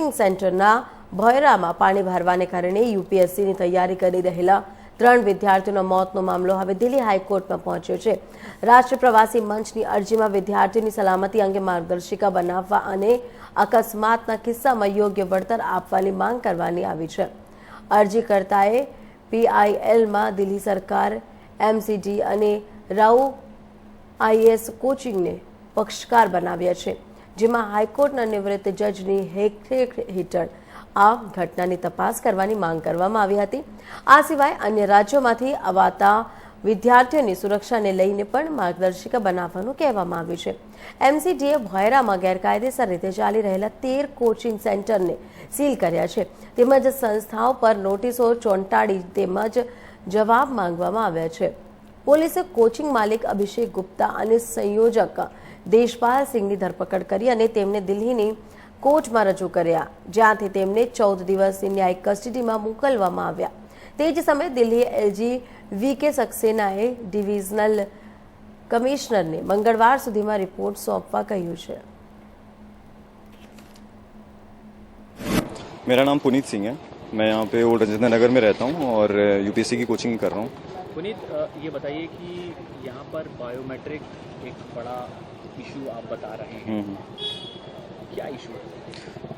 Coaching સેન્ટરના ભોયરામાં પાણી ભરવાને કારણે યુપીએસસીની તૈયારી કરી રહેલા 3 વિદ્યાર્થીઓના મોતનો મામલો હવે દિલ્હી હાઈકોર્ટમાં પહોંચ્યો છે। રાષ્ટ્રીય પ્રવાસી મંચની અરજીમાં વિદ્યાર્થીઓની સલામતી અંગે માર્ગદર્શિકા બનાવવા અને અકસ્માતના કિસ્સામાં યોગ્ય વળતર આપવાની માંગ કરવાની આવી છે। અરજીકર્તાએ પીઆઈએલમાં દિલ્હી સરકાર, એમસીડી અને રાઉ આઈએસ કોચિંગને પક્ષકાર બનાવ્યા છે, જેમાં હાઈકોર્ટના નિવૃત્ત જજની દેખરેખ હેઠળ આ ઘટનાની તપાસ કરવાની માંગ કરવામાં આવી હતી। આ સિવાય અન્ય રાજ્યોમાંથી આવતા વિદ્યાર્થીઓની સુરક્ષાને લઈને પણ માર્ગદર્શિકા બનાવવાનું કહેવામાં આવ્યું છે। એમસીડીએ ભોયરામાં ગેરકાયદેસર રીતે ચાલી રહેલા 13 કોચિંગ સેન્ટરને સીલ કર્યા છે, તેમજ સંસ્થાઓ પર નોટિસો ચોંટાડી તેમજ જવાબ માંગવામાં આવ્યા છે। પોલીસે કોચિંગ માલિક અભિષેક ગુપ્તા અને સંયોજક દેશપાલ સિંહની ધરપકડ કરી અને તેમને દિલ્હીની કોર્ટમાં રજૂ કર્યા, જ્યાંથી તેમને 14 દિવસની ન્યાયિક કસ્ટડીમાં મોકલવામાં આવ્યા। તે જ સમયે દિલ્હી એલજી વીકે સક્સેનાએ ડિવિઝનલ કમિશનરને મંગળવાર સુધીમાં રિપોર્ટ સોંપવા કહ્યું છે। मेरा नाम पुनीत सिंह है। मैं यहाँ पे ओल्ड राजेंद्र नगर में रहता हूँ और यूपीएससी की कोचिंग कर रहा हूँ। पुनीत, ये बताइए कि यहाँ पर बायोमेट्रिक एक बड़ा इशू आप बता रहे हैं, क्या इशू है?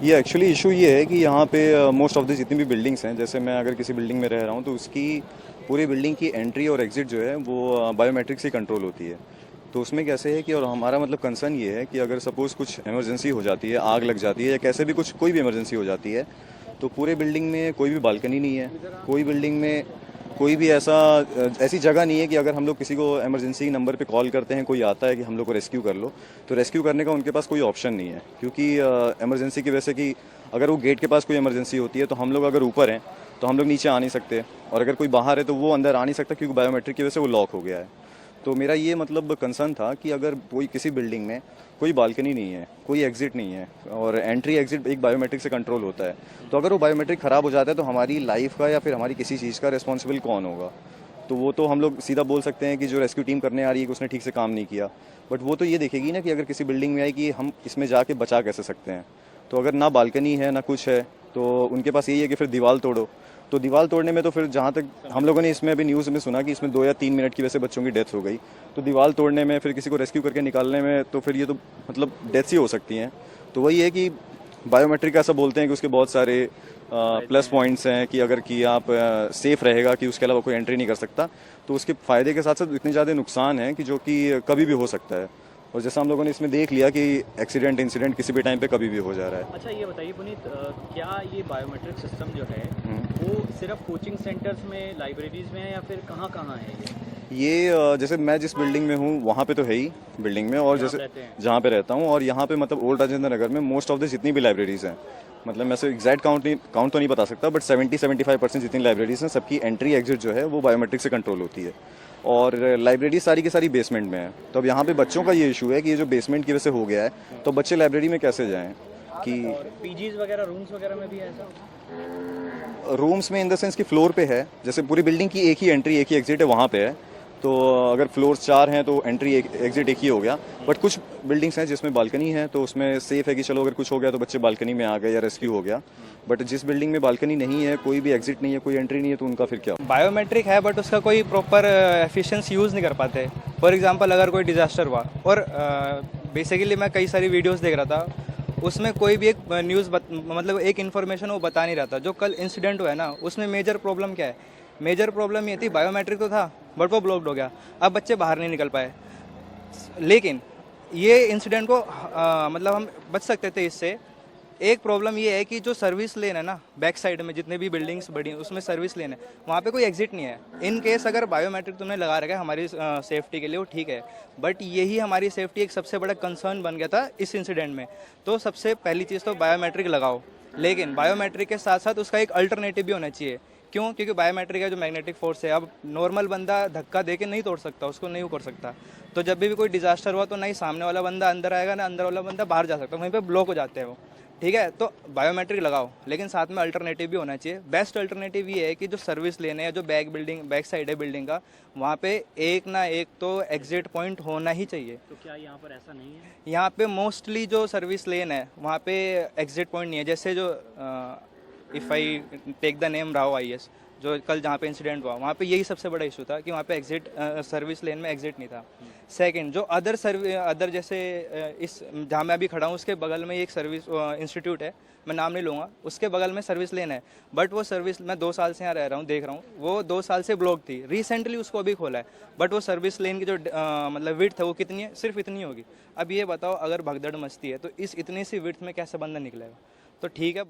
ये एक्चुअली इशू ये है कि यहाँ पे मोस्ट ऑफ द जितनी भी बिल्डिंग्स हैं, जैसे मैं अगर किसी बिल्डिंग में रह रहा हूँ तो उसकी पूरी बिल्डिंग की एंट्री और एग्जिट जो है वो बायोमेट्रिक से कंट्रोल होती है। तो उसमें कैसे है कि, और हमारा मतलब कंसर्न ये है कि अगर सपोज़ कुछ इमरजेंसी हो जाती है, आग लग जाती है या कैसे भी कुछ कोई भी इमरजेंसी हो जाती है, तो पूरे बिल्डिंग में कोई भी बालकनी नहीं है, कोई बिल्डिंग में कोई भी ऐसी जगह नहीं है कि अगर हम लोग किसी को इमरजेंसी नंबर पे कॉल करते हैं, कोई आता है कि हम लोग को रेस्क्यू कर लो, तो रेस्क्यू करने का उनके पास कोई ऑप्शन नहीं है। क्योंकि इमरजेंसी की वजह से कि अगर वो गेट के पास कोई इमरजेंसी होती है तो हम लोग अगर ऊपर हैं तो हम लोग नीचे आ नहीं सकते, और अगर कोई बाहर है तो वो अंदर आ नहीं सकता क्योंकि बायोमेट्रिक की वजह से वो लॉक हो गया है। तो मेरा ये मतलब कंसर्न था कि अगर कोई किसी बिल्डिंग में कोई बालकनी नहीं है, कोई एग्जिट नहीं है और एंट्री एग्जिट एक बायोमेट्रिक से कंट्रोल होता है, तो अगर वो बायोमेट्रिक ख़राब हो जाता है तो हमारी लाइफ का या फिर हमारी किसी चीज़ का रिस्पॉन्सिबल कौन होगा? तो वो तो हम लोग सीधा बोल सकते हैं कि जो रेस्क्यू टीम करने आ रही है कि उसने ठीक से काम नहीं किया, बट वो तो ये देखेगी ना कि अगर किसी बिल्डिंग में आए कि हम इसमें जाके बचा कैसे सकते हैं। तो अगर ना बालकनी है ना कुछ है तो उनके पास यही है कि फिर दीवार तोड़ो। तो दीवार तोड़ने में तो फिर जहाँ तक हम लोगों ने इसमें अभी न्यूज़ में सुना कि इसमें 2 या 3 मिनट की वजह से बच्चों की डेथ हो गई, तो दीवार तोड़ने में फिर किसी को रेस्क्यू करके निकालने में तो फिर ये तो मतलब डेथ्स ही हो सकती हैं। तो वही है कि बायोमेट्रिक ऐसा बोलते हैं कि उसके बहुत सारे प्लस पॉइंट्स हैं कि अगर कि आप सेफ रहेगा कि उसके अलावा कोई एंट्री नहीं कर सकता, तो उसके फ़ायदे के साथ साथ इतने ज़्यादा नुकसान हैं कि जो कि कभी भी हो सकता है। और जैसा हम लोगों ने इसमें देख लिया कि एक्सीडेंट इंसिडेंट किसी भी टाइम पे कभी भी हो जा रहा है। अच्छा, ये बताइए पुनीत, क्या ये बायोमेट्रिक सिस्टम जो है वो सिर्फ कोचिंग सेंटर्स में, लाइब्रेरीज में है या फिर कहाँ कहाँ है ये जैसे मैं जिस बिल्डिंग में हूँ वहाँ पे तो है ही बिल्डिंग में, और जैसे जहाँ पे रहता हूँ, और यहाँ पे मतलब ओल्ड राजेंद्र नगर में मोस्ट ऑफ द जितनी भी लाइब्रेरीज हैं, मतलब मैं से एग्जैक्ट काउंट तो नहीं बता सकता, बट 70-75% जितनी लाइब्रेरीज हैं सबकी एंट्री एग्जिट जो है वो बायोमेट्रिक से कंट्रोल होती है। और लाइब्रेरी सारी की सारी बेसमेंट में है। तो अब यहाँ पे बच्चों का ये इशू है कि ये जो बेसमेंट की वजह से हो गया है तो बच्चे लाइब्रेरी में कैसे जाएं? कि पीजीज वगैरह, रूम्स वगैरह में भी है ऐसा? रूम्स में इन द सेंस कि फ्लोर पे है, जैसे पूरी बिल्डिंग की एक ही एंट्री एक ही एग्जिट है वहाँ पे है, तो अगर फ्लोर्स 4 हैं तो एंट्री एग्जिट एक ही हो गया। बट कुछ बिल्डिंग्स हैं जिसमें बालकनी है तो उसमें सेफ है कि चलो अगर कुछ हो गया तो बच्चे बालकनी में आ गए या रेस्क्यू हो गया। बट जिस बिल्डिंग में बालकनी नहीं है, कोई भी एग्जिट नहीं है, कोई एंट्री नहीं है, तो उनका फिर क्या? बायोमेट्रिक है बट उसका कोई प्रॉपर एफिशिएंसी यूज़ नहीं कर पाते। फॉर एग्जांपल अगर कोई डिजास्टर हुआ, और बेसिकली मैं कई सारी वीडियोस देख रहा था, उसमें कोई भी एक न्यूज़ मतलब एक इन्फॉर्मेशन वो बता नहीं रहा था। जो कल इंसिडेंट हुआ है ना, उसमें मेजर प्रॉब्लम क्या है? मेजर प्रॉब्लम ये थी, बायोमेट्रिक तो था बट वो ब्लॉक्ड हो गया, अब बच्चे बाहर नहीं निकल पाए। लेकिन ये इंसिडेंट को मतलब हम बच सकते थे इससे। एक प्रॉब्लम ये है कि जो सर्विस लेन है ना, बैक साइड में जितने भी बिल्डिंग्स बड़ी हैं उसमें सर्विस लेन है, वहाँ पे कोई एग्जिट नहीं है। इन केस अगर बायोमेट्रिक तुमने लगा रखा है हमारी सेफ्टी के लिए, वो ठीक है, बट यही हमारी सेफ्टी एक सबसे बड़ा कंसर्न बन गया था इस इंसिडेंट में। तो सबसे पहली चीज़ तो बायोमेट्रिक लगाओ, लेकिन बायोमेट्रिक के साथ साथ उसका एक अल्टरनेटिव भी होना चाहिए। क्यों? क्योंकि बायोमेट्रिक का जो मैग्नेटिक फोर्स है, अब नॉर्मल बंदा धक्का दे के नहीं तोड़ सकता, उसको नहीं कर सकता। तो जब भी कोई डिजास्टर हुआ तो नहीं सामने वाला बंदा अंदर आएगा ना अंदर वाला बंदा बाहर जा सकता, वहीं पे ब्लॉक हो जाते हैं वो। ठीक है, तो बायोमेट्रिक लगाओ, लेकिन साथ में अल्टरनेटिव भी होना चाहिए। बेस्ट अल्टरनेटिव ये है कि जो सर्विस लेने या जो बैक साइड है बिल्डिंग का, वहाँ पे एक ना एक तो एग्जिट पॉइंट होना ही चाहिए। तो क्या यहाँ पर ऐसा नहीं है? यहाँ पे मोस्टली जो सर्विस लेन है वहाँ पे एग्जिट पॉइंट नहीं है। जैसे जो if I take the name Rao IAS, जो कल जहाँ पे इंसिडेंट हुआ, वहाँ पे यही सबसे बड़ा इशू था कि वहाँ पे एग्जिट सर्विस लेन में एग्जिट नहीं था। सेकंड, जो अदर जैसे इस जहाँ मैं अभी खड़ा हूँ उसके बगल में एक सर्विस इंस्टीट्यूट है, मैं नाम नहीं लूँगा, उसके बगल में सर्विस लेन है, बट वो सर्विस मैं 2 साल से यहाँ रह रहा हूँ, देख रहा हूँ, वो 2 साल से ब्लॉक थी। रिसेंटली उसको अभी खोला है, बट वो सर्विस लेन की जो मतलब विड्थ है वो कितनी है? सिर्फ इतनी होगी। अब ये बताओ, अगर भगदड़ मचती है तो इस इतनी सी विड्थ में कैसे बंदा निकलेगा? तो ठीक है,